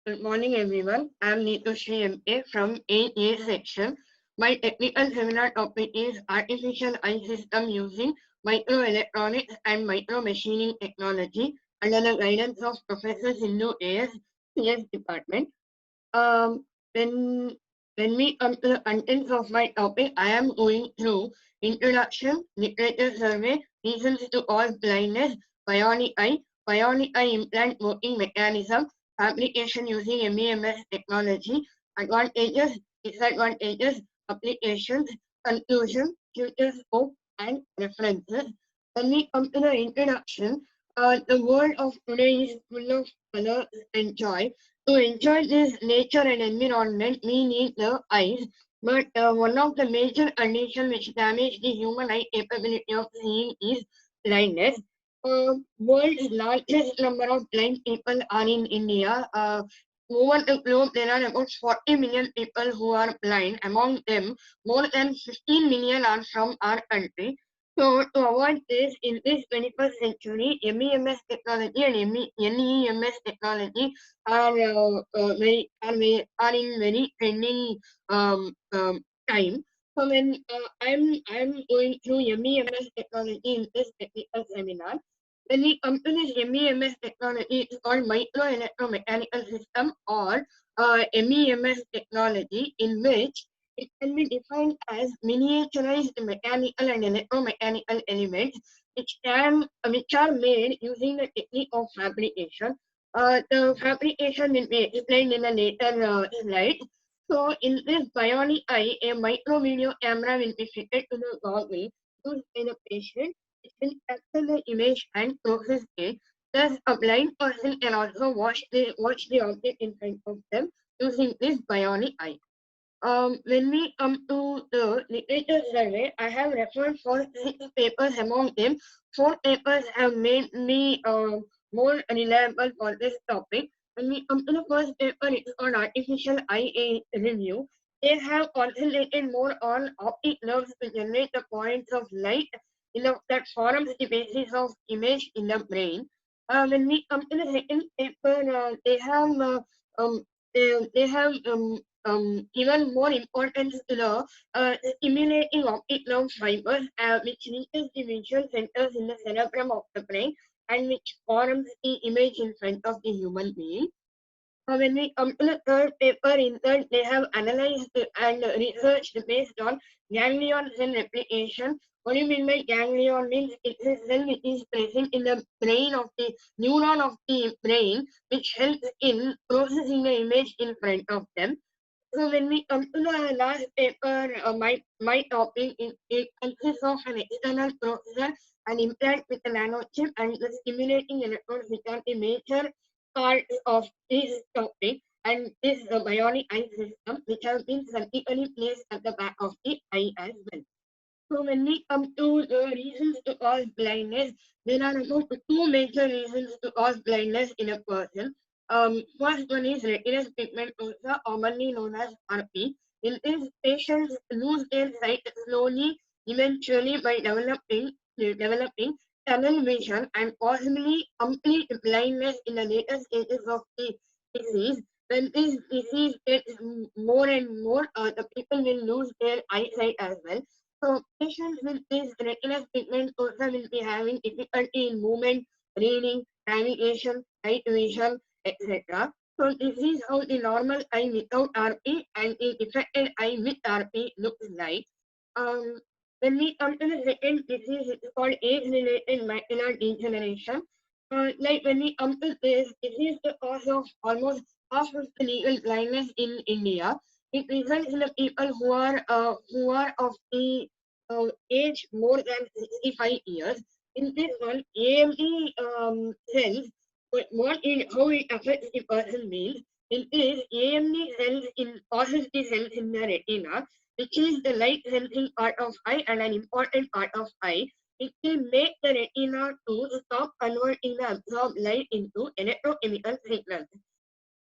Good morning, everyone. I'm Neetushri MA from 8A section. My technical seminar topic is Artificial Eye System using Microelectronics and Micromachining technology under the guidance of Professor Sindhu AS, CS Department. Um, when, when we come to the contents of my topic, I am going through introduction, literature survey, reasons to cause blindness, bionic eye implant working mechanism, application using MEMS technology, advantages, disadvantages, applications, conclusion, future scope, and references. When we come to the introduction, the world of today is full of color and joy. To enjoy this nature and environment, we need the eyes. But one of the major conditions which damage the human eye capability of seeing is blindness. World's largest number of blind people are in India. Over the globe, there are about 40 million people who are blind. Among them, more than 15 million are from our country. So, to avoid this, in this 21st century, MEMS technology and NEMS technology are in very trending time. So when I'm going through MEMS technology in this technical seminar, when we come to this MEMS technology, it's called micro electromechanical system or MEMS technology, in which it can be defined as miniaturized mechanical and electromechanical elements which are made using the technique of fabrication. The fabrication will be explained in a later slide. So in this bionic eye, a micro video camera will be fitted to the goggle used by the patient. It will capture the image and process it. Thus, a blind person can also watch the object in front of them using this bionic eye. When we come to the literature survey, I have referred for 6 papers. Among them, 4 papers have made me more reliable for this topic. When we come to the first paper, it's on artificial eye review. They have concentrated more on optic nerves to generate the points of light that forms the basis of image in the brain. When we come to the second paper, um, they have given more importance to the stimulating optic nerve fibers, which reaches the visual centers in the cerebrum of the brain and which forms the image in front of the human being. When we come to the third paper, in that they have analyzed and researched based on ganglion cell replication. What do you mean by ganglion? Means it's a cell which is present in the brain of the neuron of the brain, which helps in processing the image in front of them. So when we come to the last paper, my topic it consists of an external processor, an implant with a nanochip, and the stimulating electrodes, which are the major part of this topic. And this bionic eye system, which has been surgically placed at the back of the eye as well. So when we come to the reasons to cause blindness, there are about two major reasons to cause blindness in a person. First one is retinal pigmentosa, commonly known as RP. In this, patients lose their sight slowly, eventually by developing tunnel vision and possibly complete blindness in the later stages of the disease. When this disease gets more and more, the people will lose their eyesight as well. So patients with this retinal pigmentosa will be having difficulty in movement, reading, navigation, night vision, etc. So this is how the normal eye without RP and the defected eye with RP looks like. Um, when we come to the second disease, it's called age-related macular degeneration. Like when we come to this is the cause of almost half of the legal blindness in India. It results in the people who are of the age more than 65 years. In this one, AMD cells, how it affects the person means, it is AMD cells in causes the cells in the retina, which is the light sensing part of eye and an important part of eye. It will make the retina to stop converting the absorbed light into electrochemical signals.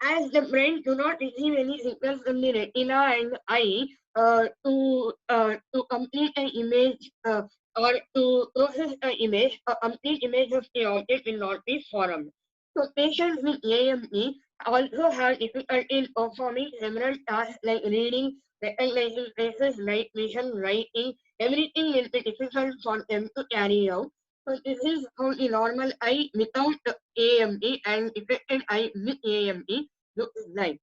As the brain do not receive any signals from the retina and eye to complete an image or to process an image, a complete image of the object will not be formed. So patients with AME also have difficulty in performing several tasks like reading, recognizing faces, night vision, writing. Everything will be difficult for them to carry out. So this is how the normal eye without the AME and affected eye with AME looks like.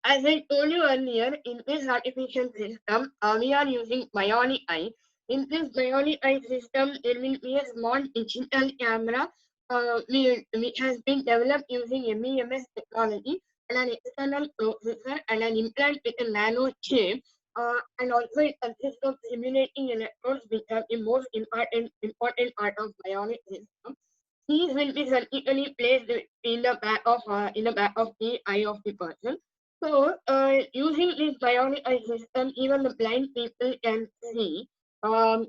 As I told you earlier, in this artificial system, we are using bionic eye. In this bionic eye system, there will be a small digital camera which has been developed using MEMS technology and an external processor and an implant with a nano chip. And also it consists of simulating electrodes, which are the most important part of bionic system. These will be surgically placed in the back of the eye of the person. So, using this bionic eye system, even the blind people can see. So,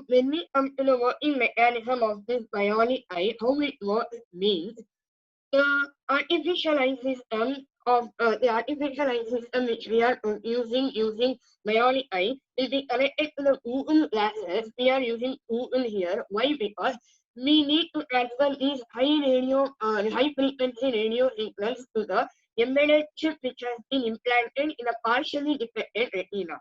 when we come to the working mechanism of this bionic eye, how it works means the artificial eye system which we are using bionic eye will be connected to the Google glasses. We are using Google here. Why? Because we need to transfer these high frequency radio signals to the embedded chip which has been implanted in a partially defected retina.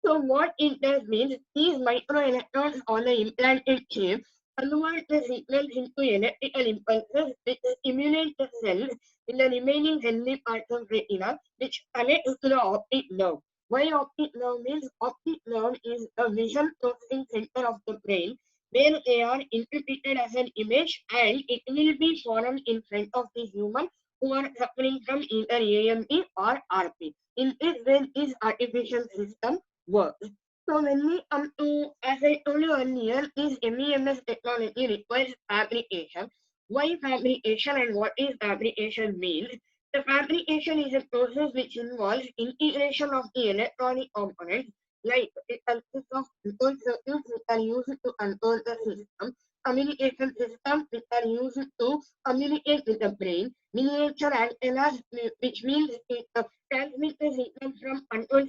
So what it does means these microelectrons on the implanted chip convert the signals into electrical impulses which stimulate the cells in the remaining healthy parts of retina, which connects to the optic nerve. Why optic nerve means optic nerve is the vision processing center of the brain where they are interpreted as an image and it will be formed in front of the human who are suffering from either AME or RP. In this way, this artificial system works. So when we come to, as I told you earlier, this MEMS technology requires fabrication. Why fabrication and what is fabrication means? The fabrication is a process which involves integration of the electronic components, like it consists of control circuits which are used to control the system, communication systems which are used to communicate with the brain, miniature antennas, which means it transmit the signal from control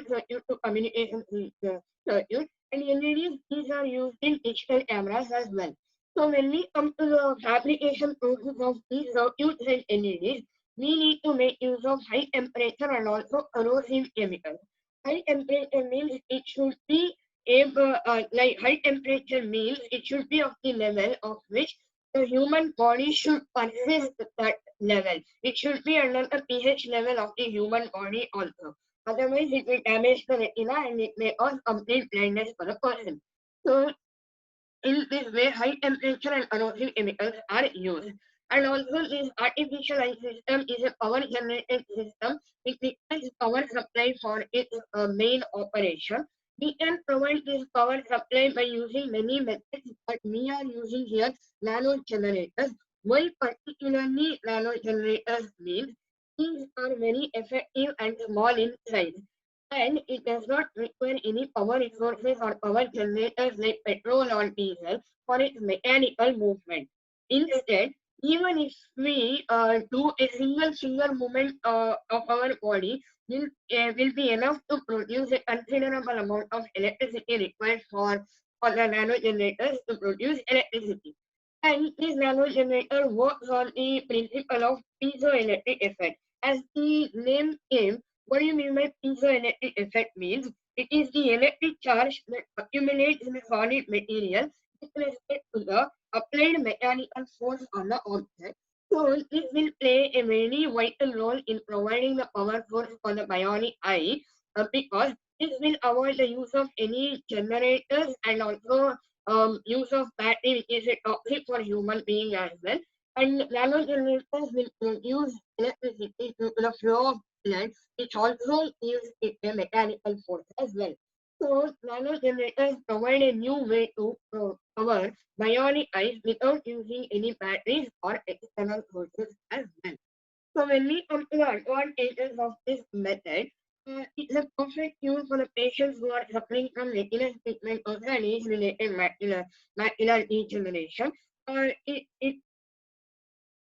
circuit to communication circuit, and LEDs, these are used in digital cameras as well. So when we come to the fabrication process of these circuits and LEDs, we need to make use of high temperature and also corrosive chemicals. High temperature means it should be high temperature means it should be of the level of which the human body should persist that level. It should be under the pH level of the human body also. Otherwise, it will damage the retina and it may cause complete blindness for the person. So, in this way, high temperature and corrosive chemicals are used. And also, this artificial eye system is a power generated system. It requires power supply for its main operation. We can provide this power supply by using many methods, but we are using here nano generators. Why particularly nano generators means these are very effective and small in size and it does not require any power resources or power generators like petrol or diesel for its mechanical movement. Instead, even if we do a single finger movement of our body, will be enough to produce a considerable amount of electricity required for the nano generators to produce electricity. And this nano generator works on the principle of piezoelectric effect. As the name came, what do you mean by piezoelectric effect means? It is the electric charge that accumulates in a solid material with respect to the applied mechanical force on the object. So this will play a very vital role in providing the power source for the bionic eye because this will avoid the use of any generators and also use of battery which is a toxic for human being as well. And nano generators will produce electricity to the flow of blood which also gives it a mechanical force as well. So, nano generators provide a new way to power bionic eyes without using any batteries or external sources as well. So, when we come to the advantages of this method, it's a perfect tool for the patients who are suffering from retinal pigmentosa and age-related macular degeneration. It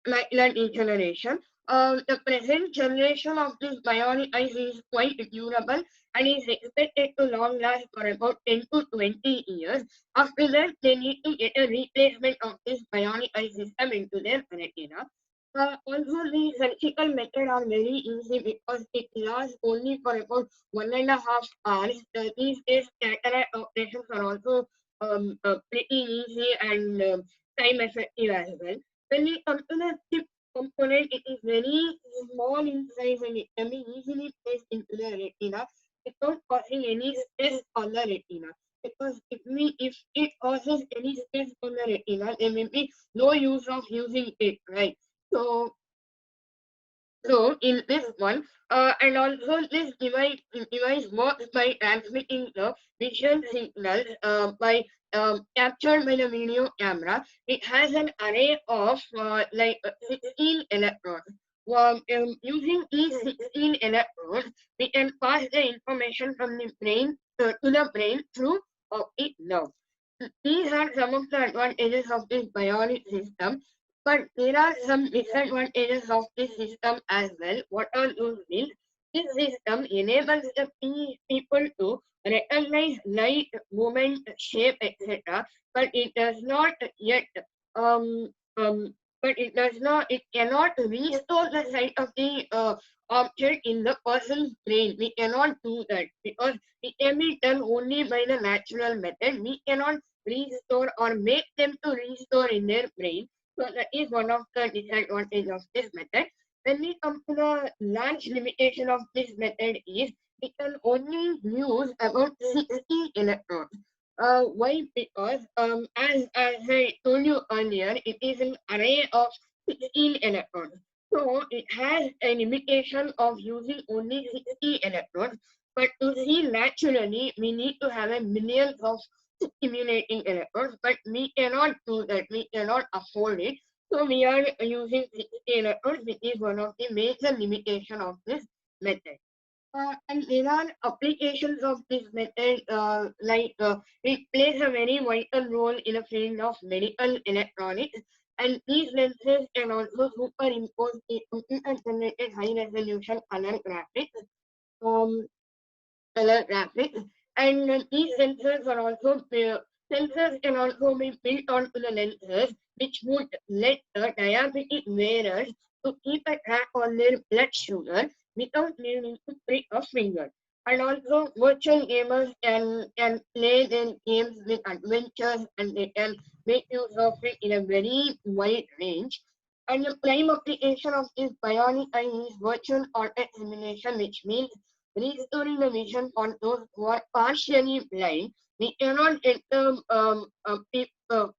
macular degeneration. The present generation of this bionic eyes is quite durable and is expected to long last for about 10 to 20 years. After that, they need to get a replacement of this bionic eye system into their retina. Also, the surgical method are very easy because it lasts only for about 1.5 hours. These days, cataract operations are also pretty easy and time effective as well. When we come to the chip component, it is very small in size and it can be easily placed into the retina without causing any stress on the retina. Because if it causes any stress on the retina, there may be no use of using it, right? So so in this one, and also this device works by transmitting the visual signals by captured by the video camera. It has an array of 16 electrodes. Using these 16 electrodes, we can pass the information from the brain to the brain through optic nerve. These are some of the advantages of this bionic system. But there are some disadvantages of this system as well. What are those means? This system enables the people to recognize light, movement, shape, etc. But it does not yet um, um, it cannot restore the sight of the object in the person's brain. We cannot do that because it can be done only by the natural method. We cannot restore or make them to restore in their brain. So that is one of the disadvantages of this method. When we come to the large limitation of this method is it can only use about 60 electrons. Why? Because as I told you earlier, it is an array of 16 electrons. So it has a limitation of using only 60 electrons. But to see naturally, we need to have a million of stimulating electrodes, but we cannot do that. We cannot afford it. So we are using 60 electrodes, which is one of the major limitation of this method. And there are applications of this method, it plays a very vital role in the field of medical electronics. And these lenses can also superimpose the computer-generated high-resolution um, color graphics. And these sensors can also be built onto the lenses, which would let the diabetic wearers to keep a track on their blood sugar without needing to prick a finger. And also, virtual gamers can play their games with adventures and they can make use of it in a very wide range. And the prime application of this bionic eye is virtual cortex simulation, which means restoring the vision for those who are partially blind. We cannot get the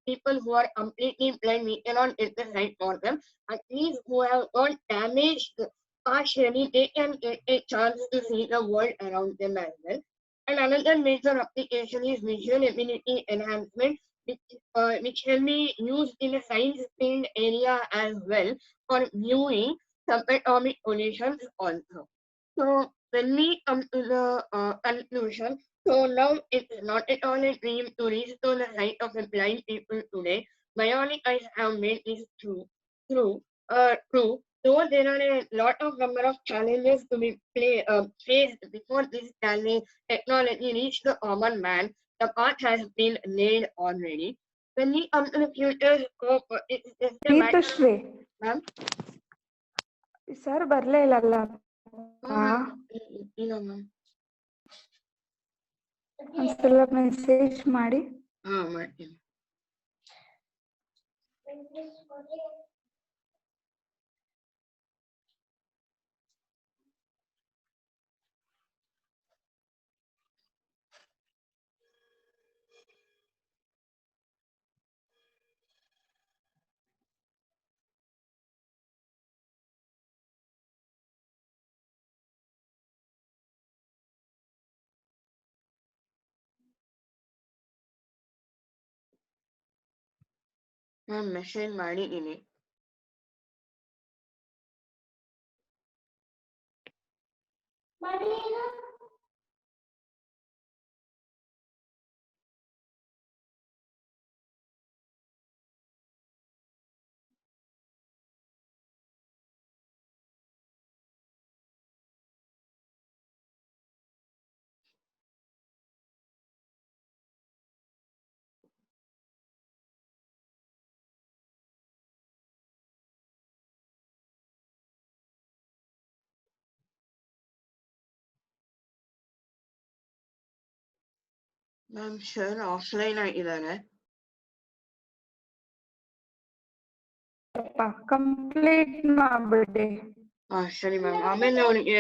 people who are completely blind, we cannot get the sight for them. At least who have got damaged partially, they can get a chance to see the world around them as well. And another major application is visual ability enhancement, which can be used in the science field area as well for viewing subatomic collisions also. So when we come to the conclusion, so now it's not at all a dream to restore the sight of the blind people today. Bionic eyes have made this true. Though there are a lot of number of challenges to be faced before this technology reached the common man, the path has been laid already. When we come to the future scope, it's just a matter of... Neetashri, Ma'am? sir ಬರ್ಲೇ ಇಲ್ಲಲ್ಲ ಇಲ್ಲ ma'am ಒಂದ್ಸಲ message ಮಾಡಿ. ಮಾಡ್ತೀನಿ. Ma'am message ಮಾಡಿದ್ದೀನಿ. Ma'am sir offline ಆಗಿದ್ದಾರೆ. Complete ಮಾಡ್ಬಿಡಿ. ಸರಿ ma'am. ಆಮೇಲೆ ಅವನಿಗೆ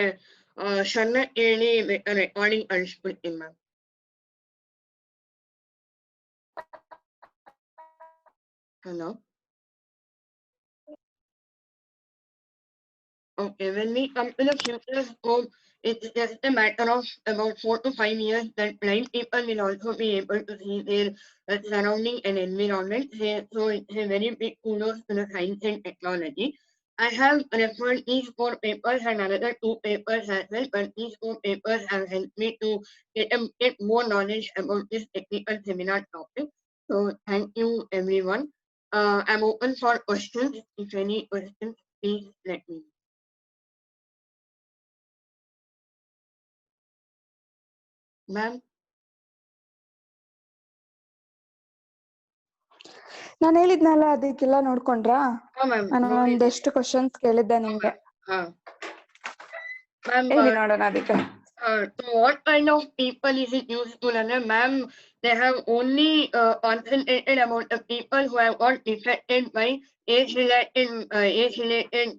ಸಣ್ಣ ಹೇಳಿ ರೆಕಾರ್ಡಿಂಗ್ ಕಳಿಸ್ಬಿಡ್ತೀನಿ ma'am. Hello. Okay, when we come to the future scope, it's just a matter of about 4 to 5 years that blind people will also be able to see their surrounding and environment. So it's a very big kudos to the science and technology. I have referred these 4 papers and another 2 papers as well, but these 4 papers have helped me to get more knowledge about this technical seminar topic. So thank you everyone. I'm open for questions. If any questions, please let me know. Ma'am. ನಾನು ಹೇಳಿದ್ನಲ್ಲ ಅದಕ್ಕೆಲ್ಲ ನೋಡ್ಕೊಂಡ್ರಾ? ನಾನು ಒಂದಷ್ಟು questions ಕೇಳಿದ್ದೆ ನಿಮ್ಗೆ. ಹೇಳಿ ನೋಡೋಣ ಅದಕ್ಕೆ. What kind of people is it useful? Ma'am, they have only concentrated about the people who have got affected by age-related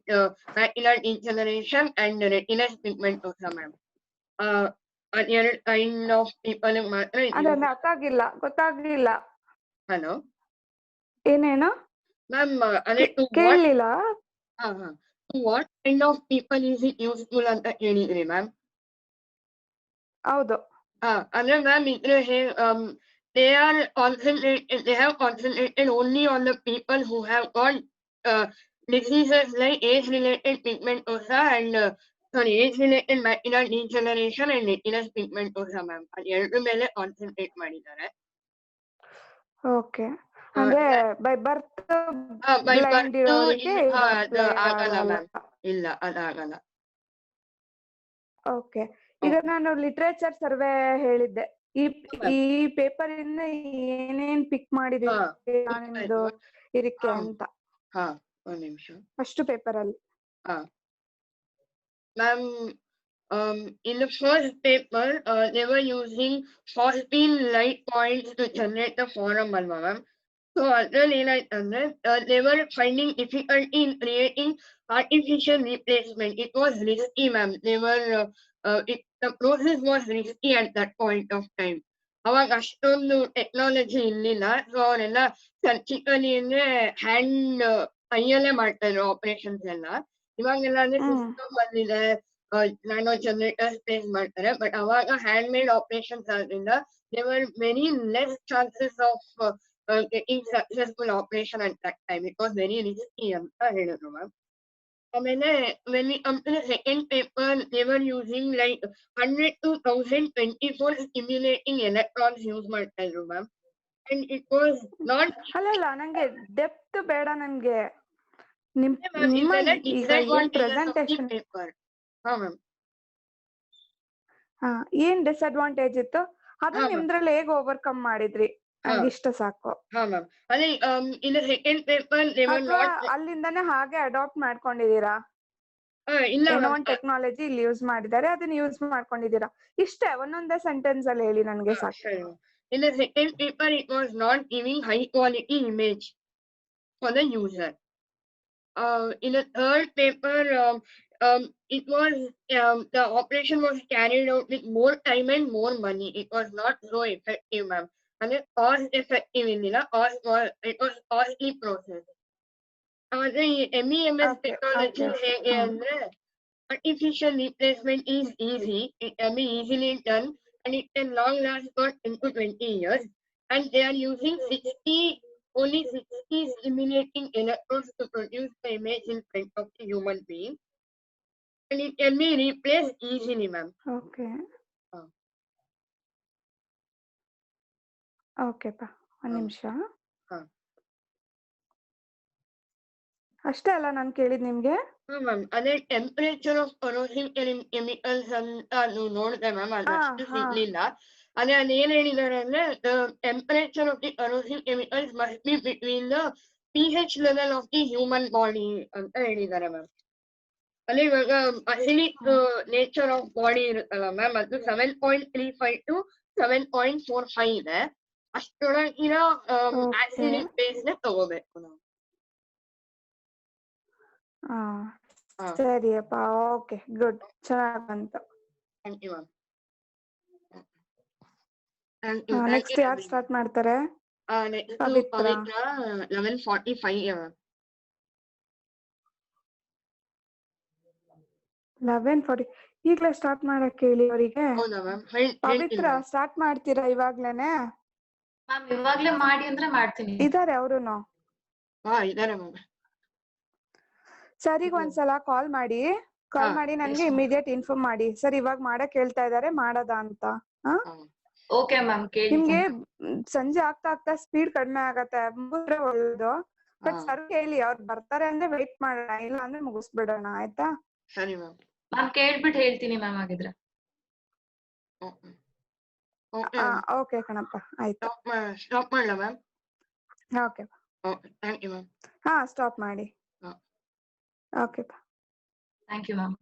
macular degeneration and retinal pigmentosa, ma'am. Other kind of people ಮಾತ್ರ ಅದನ್ನ ಗೊತ್ತಾಗ್ಲಿಲ್ಲ. Hello ಏನೇನು ma'am? ಕೇಳಲಿಲ್ಲ. What kind of people is it useful ಅಂತ ಹೇಳಿದ್ರಿ ma'am. ಹೌದು. ಅಂದ್ರೆ ma'am ಇದ್ರೆ they have concentrated only on the people who have got diseases like age-related pigmentosa and age-related macular degeneration and retinal pigmentosa, ma'am. ಎರಡು ಮೇಲೆ concentrate ಮಾಡಿದ್ದಾರೆ. Okay, ಅಂದ್ರೆ by birth blind ಇರೋರಿಗೆ ಆಗಲ್ಲ ಮ್ಯಾಮ್. ಇಲ್ಲ, ಅದಾಗಲ್ಲ. ಓಕೆ, ಈಗ ನಾನು ಲಿಟ್ರೇಚರ್ ಸರ್ವೆ ಹೇಳಿದ್ದೆ. ಈ ಪೇಪರ್ ಇಂದ ಏನೇನ್ ಪಿಕ್ ಮಾಡಿದೀನಿ ನಿಮ್ದು ಇದಕ್ಕೆ ಅಂತ. ಒಂದ್ ನಿಮಿಷ. ಅಷ್ಟು ಪೇಪರ್ ಅಲ್ಲಿ ma'am, in the first paper, they were using phosphine light points to generate the forum alma, ma'am. So ಅದ್ರಲ್ಲಿ ಏನಾಯ್ತಂದ್ರೆ they were finding difficulty in creating artificial replacement. It was risky, ma'am. They were the process was risky at that point of time. ಅವಾಗ ಅಷ್ಟೊಂದು technology ಇರ್ಲಿಲ್ಲ. So ಅವರೆಲ್ಲ surgically ಅಂದ್ರೆ hand ಕೈಯಲ್ಲೇ ಮಾಡ್ತಾ ಇದ್ರು operations ಎಲ್ಲ. ಇವಾಗೆಲ್ಲ ಅಂದ್ರೆ ಸಿಸ್ಟಮ್ ಬಂದಿದೆ, ನ್ಯಾನೋ ಜನರೇಟರ್ಸ್ ಪ್ಲೇಸ್ ಮಾಡ್ತಾರೆ. ಬಟ್ ಅವಾಗ ಹ್ಯಾಂಡ್ ಮೇಡ್ ಆಪರೇಷನ್ಸ್ ಆದ್ರಿಂದ there were very less chances of getting successful operation at that time. It was very risky ಅಂತ ಹೇಳಿದ್ರು ಮ್ಯಾಮ್. ಆಮೇಲೆ when we come to the second paper, they were using like 100 to 1024 stimulating electrons use ಮಾಡ್ತಾ ಇದ್ರು ma'am. And it was not. ಅಲ್ಲ, ನಂಗೆ depth ಬೇಡ. ನನ್ಗೆ presentation ಏನ್ ಡಿಸ್ಅಡ್ವಾಂಟೇಜ್ ಇತ್ತು ಅದನ್ನ ನಿಮ್ದ್ರಲ್ಲಿ ಹೇಗೆ ಓವರ್ಕಮ್ ಮಾಡಿದ್ರಿ? ನಂಗೆ ಇಷ್ಟ ಸಾಕು. ಅಲ್ಲಿಂದಾನೆ ಹಾಗೆ ಅಡಾಪ್ಟ್ ಮಾಡ್ಕೊಂಡಿದೀರಾ? ಏನೋ ಒಂದು ಟೆಕ್ನಾಲಜಿ ಇಲ್ಲಿ ಯೂಸ್ ಮಾಡಿದ್ದಾರೆ, ಅದನ್ನ ಯೂಸ್ ಮಾಡ್ಕೊಂಡಿದೀರಾ? ಇಷ್ಟೇ, ಒಂದೊಂದೇ ಸೆಂಟೆನ್ಸ್ ಅಲ್ಲಿ ಹೇಳಿ, ನನ್ಗೆ ಸಾಕು. In the second paper, it was not giving high quality image for the user. In the third paper, it was the operation was carried out with more time and more money. It was not so effective, ma'am. And it cost effective in it was costly process. The MEMS technology ಹೇಗೆ ಅಂದ್ರೆ artificial replacement is easy. It can be easily done and it can long last for 10 to 20 years. And they are using only 60 stimulating electrodes to produce the image in front of the human being. And it can be replaced easily, ma'am. Okay ಪಾ, ಒಂದ್ ನಿಮಿಷ. ಅಷ್ಟೇ ಅಲ್ಲ ನಾನು ಕೇಳಿದ್ ನಿಮ್ಗೆ? Ma'am, ಅದೇ temperature of corrosive chemicals ಅಂತ ನೋಡಿದೆ ಮ್ಯಾಮ್. ಅದು ಅಷ್ಟು ಸಿಗ್ಲಿಲ್ಲ. ಅದೇ ಅದೇನ್ ಹೇಳಿದಾರೆ ಅಂದ್ರೆ temperature of the corrosive chemicals must be between the pH level of the human body ಅಂತ ಹೇಳಿದ್ದಾರೆ ಮ್ಯಾಮ್. ಅಲ್ಲಿ ಇವಾಗ ಅಲ್ಲಿ ನೇಚರ್ ಆಫ್ ಬಾಡಿ ಇರುತ್ತಲ್ಲ ಮ್ಯಾಮ್, ಅದು 7.35 to 7.45 ಇದೆ. ಅಷ್ಟೊಳಗಿನ ಆಸಿಡಿಕ್ ಬೇಸ್ ನ ತಗೋಬೇಕು ನಾವು. ಸರಿಯಪ್ಪ, ಓಕೆ, ಗುಡ್, ಚೆನ್ನಾಗ್ ಬಂತು. Thank you ma'am. ನೆಕ್ಸ್ಟ್ ಯಾರು ಸ್ಟಾರ್ಟ್ ಮಾಡ್ತಾರೆ? ಪವಿತ್ರ 11:45. 11:40 ಈಗ್ಲೇ ಸ್ಟಾರ್ಟ್ ಮಾಡಕ್ ಹೇಳಿ ಅವರಿಗೆ. ಹೌದಾ ಮ್ಯಾಮ್? ಪವಿತ್ರ ಸ್ಟಾರ್ಟ್ ಮಾಡ್ತೀರಾ ಇವಾಗ್ಲೇನೆ? ಮ್ಯಾಮ್ ಇವಾಗ್ಲೇ ಮಾಡಿ ಅಂದ್ರೆ ಮಾಡ್ತೀನಿ. ಇದಾರೆ ಅವ್ರುನು? ಇದಾರೆ ಮ್ಯಾಮ್. ಸರಿಗೆ ಒಂದ್ಸಲ ಕಾಲ್ ಮಾಡಿ ನನ್ಗೆ ಇಮಿಡಿಯೇಟ್ ಇನ್ಫಾರ್ಮ್ ಮಾಡಿ, ಸರ್ ಇವಾಗ ಮಾಡಕ್ ಹೇಳ್ತಾ ಇದಾರೆ, ಮಾಡದ ಅಂತ. Okay ma'am. ನಿಮ್ಗೆ ಸಂಜೆ ಆಗ್ತಾ ಆಗ್ತಾ ಸ್ಪೀಡ್ ಕಡಿಮೆ ಆಗತ್ತೆ, ಮುಗಿದ್ರೆ ಒಳ್ಳೇದು. ಬಟ್ ಸರ್ ಹೇಳಿ, ಅವ್ರು ಬರ್ತಾರೆ ಅಂದ್ರೆ ವೇಟ್ ಮಾಡೋಣ, ಇಲ್ಲ ಅಂದ್ರೆ ಮುಗಿಸ್ಬಿಡೋಣ, ಆಯ್ತಾ? ಸರಿ ಮ್ಯಾಮ್. ಮ್ಯಾಮ್ ಕೇಳ್ಬಿಟ್ಟು ಹೇಳ್ತೀನಿ ಮ್ಯಾಮ್ ಆಗಿದ್ರೆ. ಓಕೆ ಕಣಪ್ಪ, ಆಯ್ತು. ಸ್ಟಾಪ್ ಮಾಡಲಾ ma'am? Okay. Thank you ma'am. Stop ಮಾಡಿ. ಓಕೆ. Thank you ma'am.